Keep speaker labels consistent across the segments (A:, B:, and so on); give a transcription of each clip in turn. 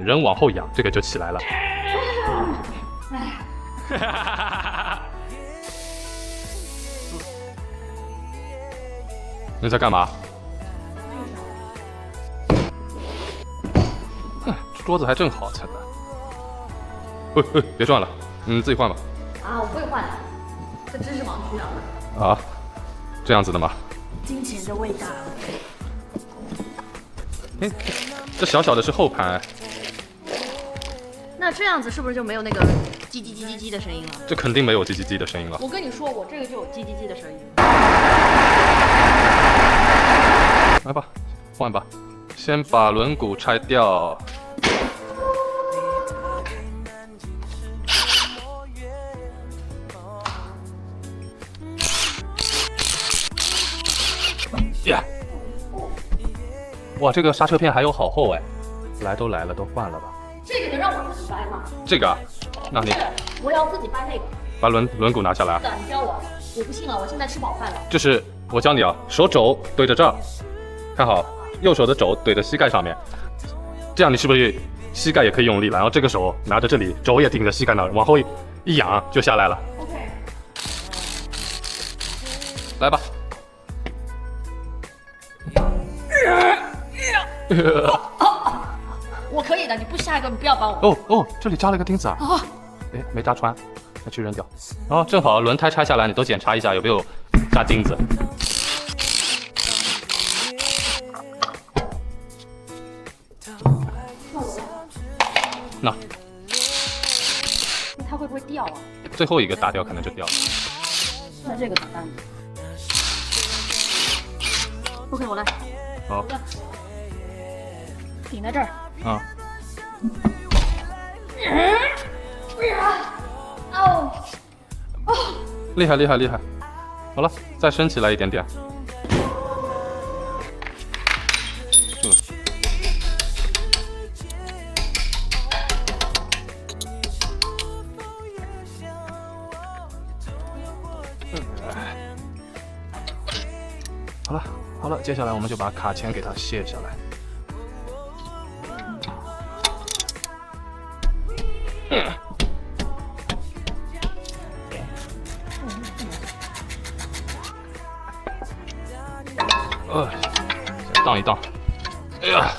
A: 人往后仰，这个就起来了。你在干嘛？这桌子还真好蹭的。别转了，自己换吧。
B: 啊，我不会换的，这知识盲区啊。
A: 啊，这样子的吗？
B: 金钱的味道。
A: 哎，这小小的是后盘。
B: 那这样子是不是就没有那个叽叽叽叽叽的声音了？
A: 这肯定没有叽叽叽的声音了。
B: 我跟你说，我这个就有叽叽叽的声音。
A: 来吧，换吧，先把轮毂拆掉。呀！哇，这个刹车片还有好厚哎！来都来了，都换了吧。
B: 这个能让我自己掰吗？
A: 这个啊，那你
B: 我要自己掰那个。
A: 把轮毂拿下来。
B: 你教我，我不信了，我现在吃饱饭了。
A: 就是我教你啊，手肘对着这儿，看好，右手的肘对着膝盖上面，这样你是不是膝盖也可以用力了？然后这个手拿着这里，肘也顶着膝盖那儿，往后一仰就下来了。
B: OK。
A: 来吧。
B: 我可以的，你不下一个，你不要帮我。
A: 哦，这里扎了个钉子啊！
B: 啊，
A: 哎，没扎穿，要去扔掉。然后正好轮胎拆下来，你都检查一下有没有扎钉子。那
B: 它会不会掉啊？
A: 最后一个打掉可能就掉了。
B: 那这个怎么办？OK， 我来。
A: 好。
B: 顶在这儿。
A: 啊。
B: 哦。
A: 厉害厉害厉害！好了，再升起来一点点。好了，接下来我们就把卡钳给它卸下来。先荡一荡。哎呀，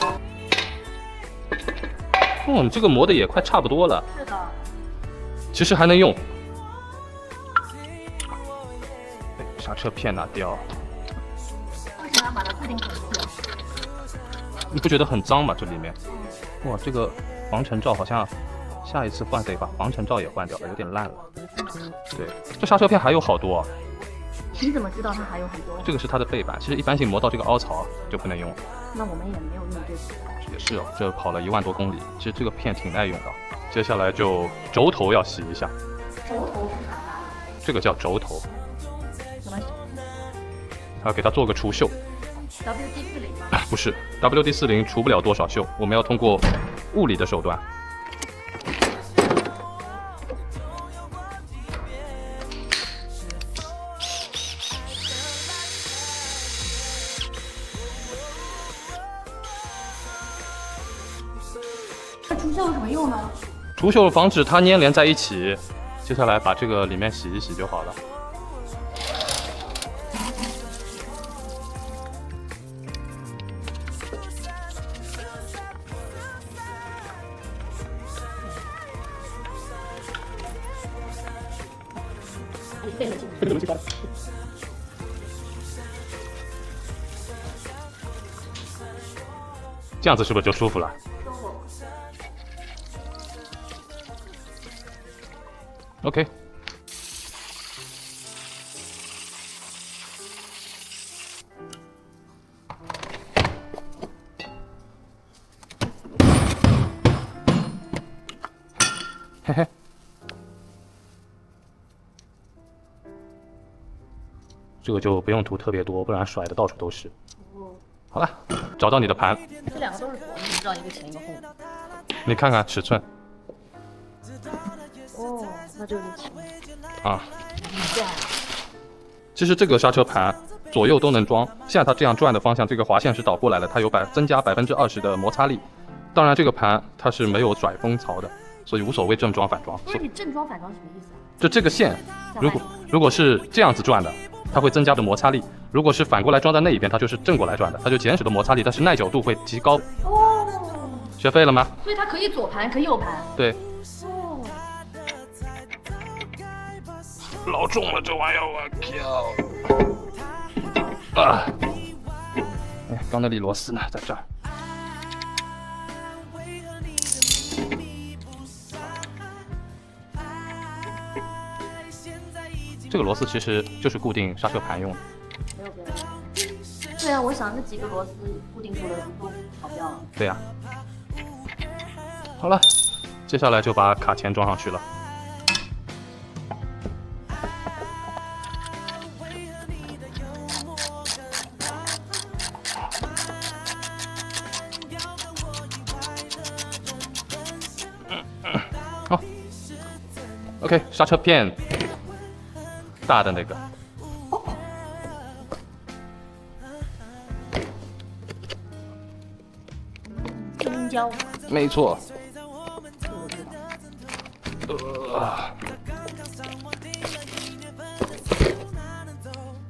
A: 你这个磨的也快差不多了。
B: 是的。
A: 其实还能用。刹车片拿掉。
B: 为什么要把它固定回去？
A: 你不觉得很脏吗？这里面，哇，这个防尘罩好像下一次换得把防尘罩也换掉了，有点烂了。对，这刹车片还有好多。
B: 你怎么知道它还有很多？
A: 这个是它的背板，其实一般性磨到这个凹槽就不能用了。
B: 那我们也没有用这些。
A: 也是哦，这跑了1万多公里，其实这个片挺耐用的。接下来就轴头要洗一下。
B: 轴头是啥？
A: 这个叫轴头。
B: 怎么洗？
A: 要给它做个除锈。
B: WD-40吗？
A: 不是 ，WD-40除不了多少锈，我们要通过物理的手段。
B: 这除锈有什么用呢？
A: 除锈防止它粘连在一起。接下来把这个里面洗一洗就好了。这样子是不是就舒服了？
B: 舒服。
A: OK。嘿嘿。这个就不用涂特别多，不然甩的到处都是。好了，找到你的盘。
B: 这两个都是佛，你知道一个前一个后。
A: 你看看尺寸。
B: 哦，那就是前。
A: 啊。
B: 对。
A: 其实这个刹车盘左右都能装，像它这样转的方向，这个滑线是倒过来的，它有增加20%的摩擦力。当然这个盘它是没有甩风槽的，所以无所谓正装反装。
B: 不是你正装反装什么意思啊？
A: 就这个线，如果是这样子转的，它会增加的摩擦力；如果是反过来装在那一边，它就是正过来转的，它就减少的摩擦力，但是耐久度会提高。
B: 哦，
A: 学会了吗？
B: 所以它可以左盘，可以右盘。
A: 对。
B: 哦，
A: 老重了这玩意儿，我靠！啊！哎，刚那粒螺丝呢，在这儿。这个螺丝其实就是固定刹车盘用的。
B: 没有别的。对啊，我想这几个螺丝固定住了都跑掉了。
A: 对呀、好了，接下来就把卡钳装上去了。好 ，OK， 刹车片，大的那个。
B: 静音胶。
A: 没错。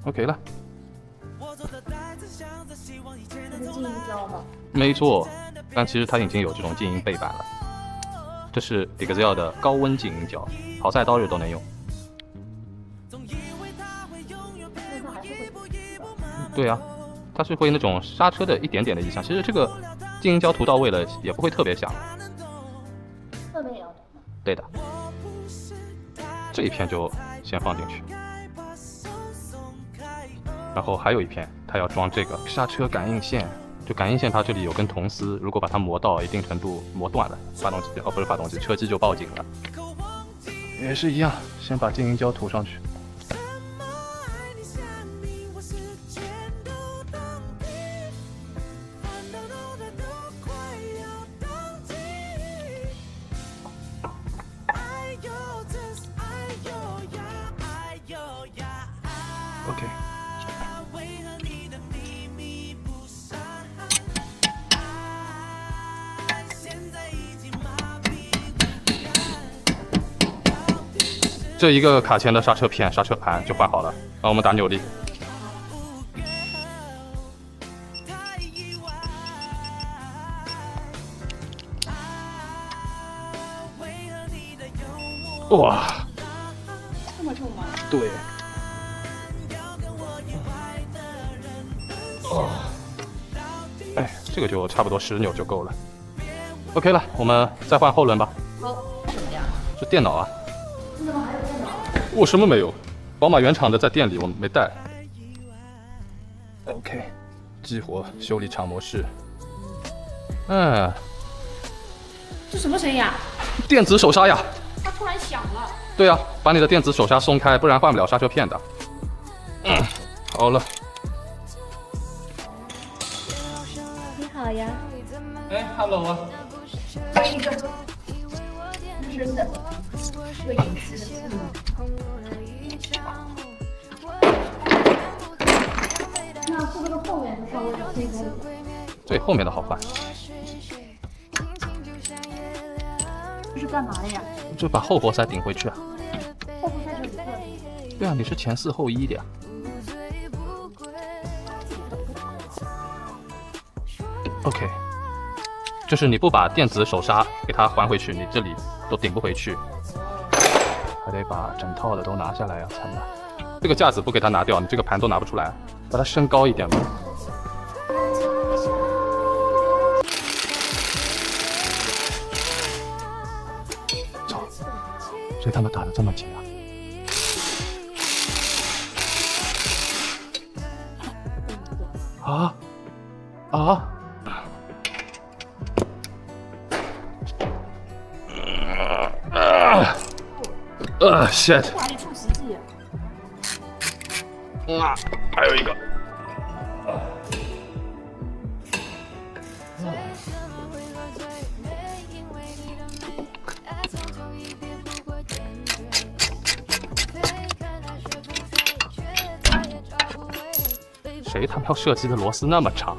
A: OK 了。
B: 这是静音胶吗？
A: 没错，但其实它已经有这种静音背板了。这是迪格兹的高温静音胶，好赛刀日都能用。
B: 那它还是会。
A: 对啊，它是会那种刹车的一点点的异响。其实这个静音胶涂到位了，也不会特别响。
B: 侧面也要涂。
A: 对的，这一片就先放进去，然后还有一片，它要装这个刹车感应线。就感应线它这里有根铜丝，如果把它磨到一定程度磨断了，发动机不是发动机，车机就报警了。也是一样，先把静音胶涂上去。OK。这一个卡钳的刹车片、刹车盘就换好了，然后我们打扭力。哇，
B: 这么重吗？
A: 对。哦，哎，这个就差不多10扭就够了。OK 了，我们再换后轮吧。
B: 好，什么呀？
A: 是电脑啊。
B: 你怎么还有电脑？
A: 我什么没有，宝马原厂的在店里，我没带。OK， 激活修理厂模式。嗯，
B: 这什么声音啊？
A: 电子手刹呀。
B: 它突然响了。
A: 对啊，把你的电子手刹松开，不然换不了刹车片的。好了。
B: 你好呀。
A: 哎 ，Hello 啊。
B: 来一个真的，这个隐私的字母。那是不是后面的稍微轻松一点？
A: 对，后面的好换。
B: 这是干嘛的呀？
A: 就把后活塞顶回去啊。
B: 后活塞是1个。
A: 对啊，你是前4后1的呀。OK， 就是你不把电子手刹给它还回去，你这里都顶不回去，还得把整套的都拿下来呀才能。这个架子不给它拿掉，你这个盘都拿不出来，把它升高一点吧。操，谁他妈打得这么紧啊？啊！shit！
B: 哪里出奇迹？
A: 还有一个。谁他妈要设计的螺丝那么长？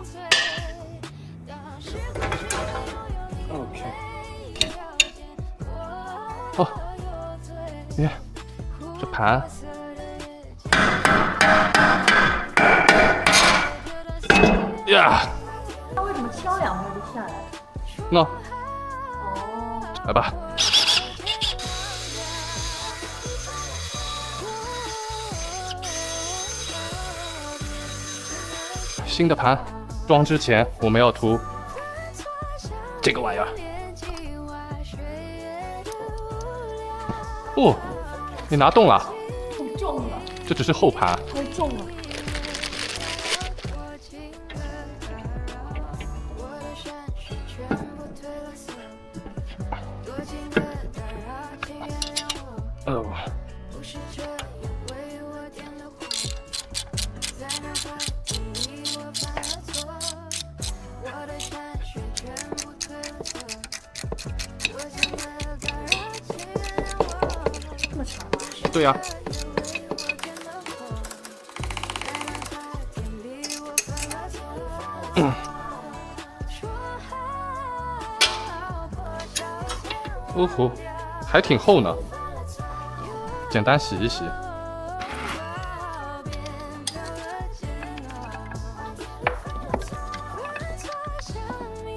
A: 哦，耶，这盘，呀，
B: 它为什么敲2下就下来了？
A: 那
B: 哦，
A: 来吧。新的盘装之前，我们要涂这个玩意儿。哦，你拿动了，
B: 太重了，
A: 这只是后盘。
B: 太重了。这么长吗？
A: 对呀、哦吼，还挺厚呢。简单洗一洗。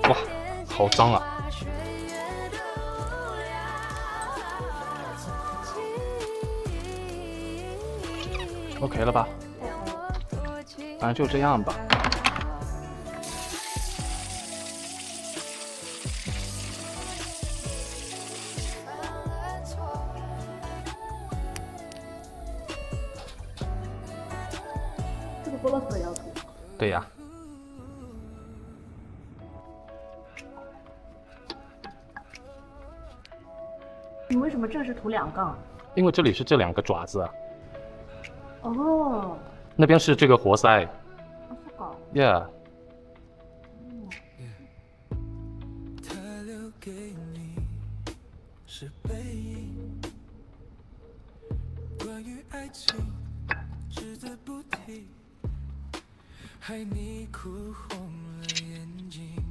A: 哇，好脏啊！OK 了吧？反正就这样吧。
B: 这个菠萝粉要涂。
A: 对呀。
B: 你为什么这是涂2杠？
A: 因为这里是这2个爪子，
B: 哦，
A: 那边是这个活塞。
B: 这个。
A: Yeah。
C: 他留给你是背影，关于爱情只字不提，害你哭红了眼睛。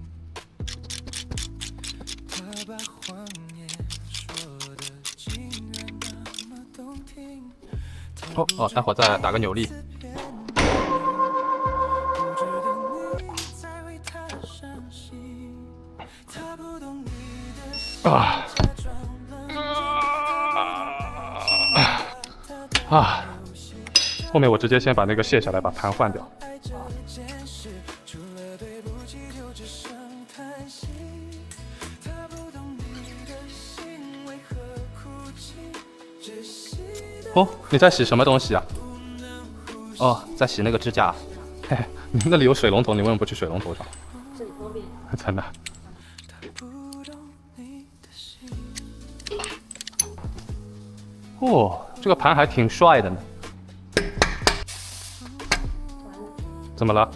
C: 他把谎言说的竟然那么动听。
A: 哦，待会儿再打个扭力。啊啊！后面我直接先把那个卸下来，把盘换掉。哦，你在洗什么东西啊？哦，在洗那个支架。嘿嘿，那里有水龙头，你为什么不去水龙头上？
B: 这里方便。
A: 真的。哦，这个盘还挺帅的呢。怎么了？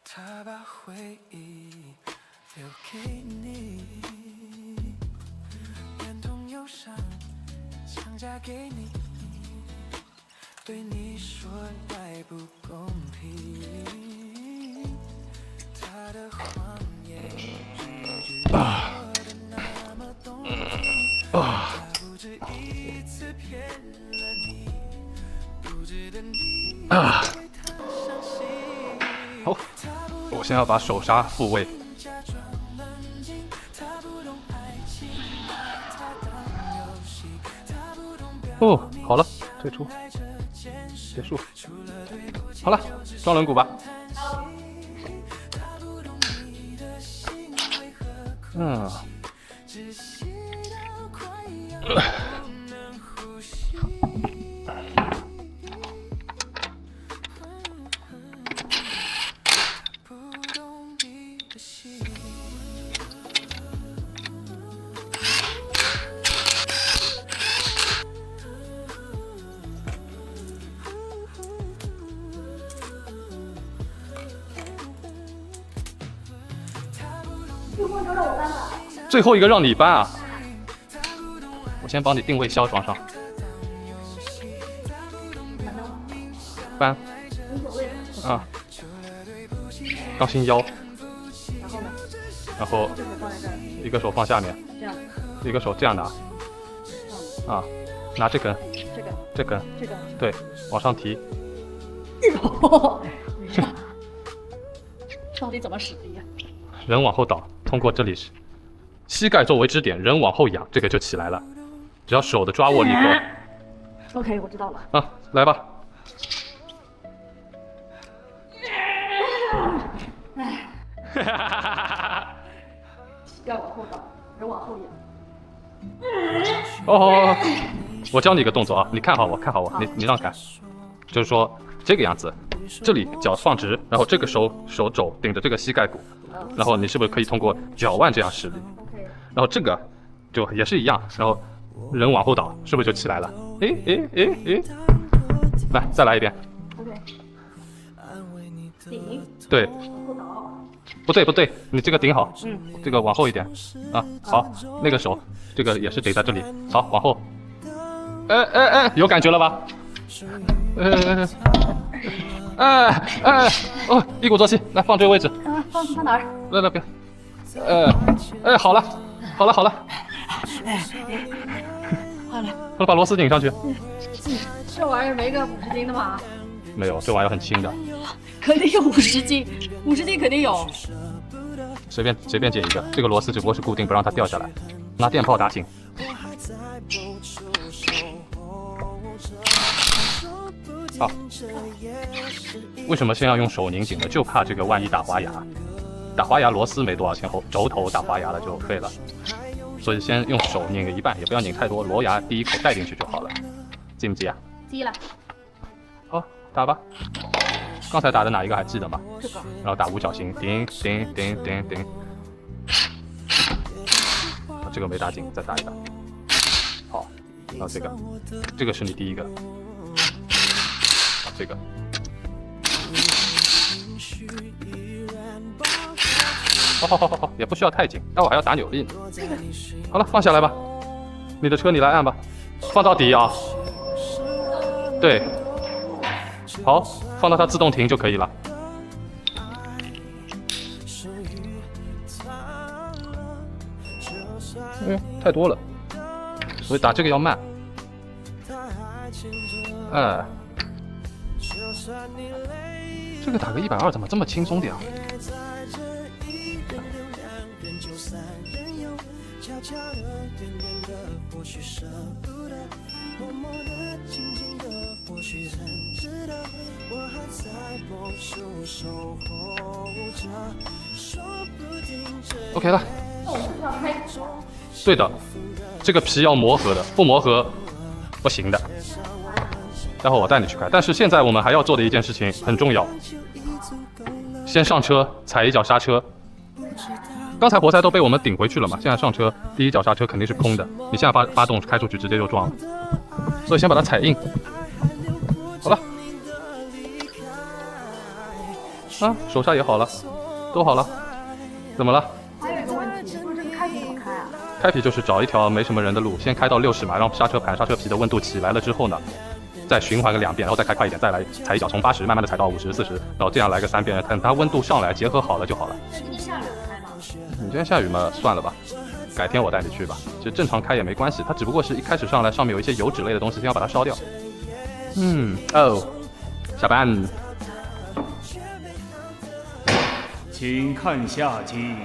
C: 他把回忆留给你，连同忧伤强加给你，对你说爱不公平。他的谎言句句说的那么动听，他不止一次骗了你，不值得你为他伤心。
A: 好，我先要把手刹复位。哦，好了，退出，结束。好了，装轮毂吧。嗯。最后一个让你搬啊！我先帮你定位销装上。搬。啊。杠心腰，
B: 然后呢？
A: 然后
B: 这个放在这儿，
A: 一个手放下面，
B: 这样，
A: 一个手这样拿，啊，拿这根，
B: 这个，
A: 这根，
B: 这个。
A: 对，往上提，
B: 到底怎么使的呀？
A: 人往后倒，通过这里是膝盖作为支点，人往后仰，这个就起来了。只要手的抓握力够，
B: OK， 我知道了。
A: 啊，来吧。
B: 要往后倒，人往后仰。
A: 哦，我教你一个动作啊，你看好我，看好我，你让开，就是说这个样子，这里脚放直，然后这个手肘顶着这个膝盖骨，然后你是不是可以通过脚腕这样施力？
B: OK，
A: 然后这个就也是一样，然后人往后倒，是不是就起来了？诶，来再来一遍。
B: OK， 顶，
A: 对，
B: 往后倒。
A: 不对，你这个顶好，这个往后一点啊，好，那个手这个也是顶在这里，好，往后，有感觉了吧？哦，一鼓作气，来放这个位置，
B: 啊，放哪儿？
A: 来，别，好了，
B: 好了。
A: 好了，把螺丝拧上去。
B: 这玩意儿没个50斤的吗？
A: 没有，这玩意儿很轻的，
B: 肯定有50斤，50斤肯定有。
A: 随便剪一个，这个螺丝只不过是固定，不让它掉下来，拿电炮打紧。好，为什么先要用手拧紧呢？就怕这个万一打滑牙，打滑牙螺丝没多少钱，后轴头打滑牙了就废了。所以先用手拧个一半，也不要拧太多，螺牙第一口带进去就好了。记不记啊？
B: 记了，
A: 好，打吧。刚才打的哪一个还记得吗？
B: 这个。
A: 然后打五角星，顶。这个没打紧，再打一打。好，然后这个是你第一个。这个。好，也不需要太紧，待会儿还要打扭力呢。好了，放下来吧。你的车你来按吧，放到底啊。对。好，放到它自动停就可以了。太多了，所以打这个要慢。这个打个120怎么这么轻松点啊？OK 了。对的，这个皮要磨合的，不磨合不行的。待会儿我带你去开。但是现在我们还要做的一件事情很重要，先上车踩一脚刹车。刚才活塞都被我们顶回去了嘛，现在上车第一脚刹车肯定是空的，你现在发动开出去直接就撞了，所以先把它踩硬。好了，啊，手刹也好了，都好了，怎么了？
B: 还有一个问题，不是这个开屏怎么开啊？
A: 开皮就是找一条没什么人的路，先开到60码，让刹车盘、刹车皮的温度起来了之后呢，再循环个2遍，然后再开快一点，再来踩一脚，从80慢慢的踩到50、40，然后这样来个3遍，等它温度上来，结合好了就好了。
B: 那今天下雨开吗？
A: 你今天下雨嘛，算了吧，改天我带你去吧。其实正常开也没关系，它只不过是一开始上来上面有一些油脂类的东西，先要把它烧掉。下班。
D: 请看下集。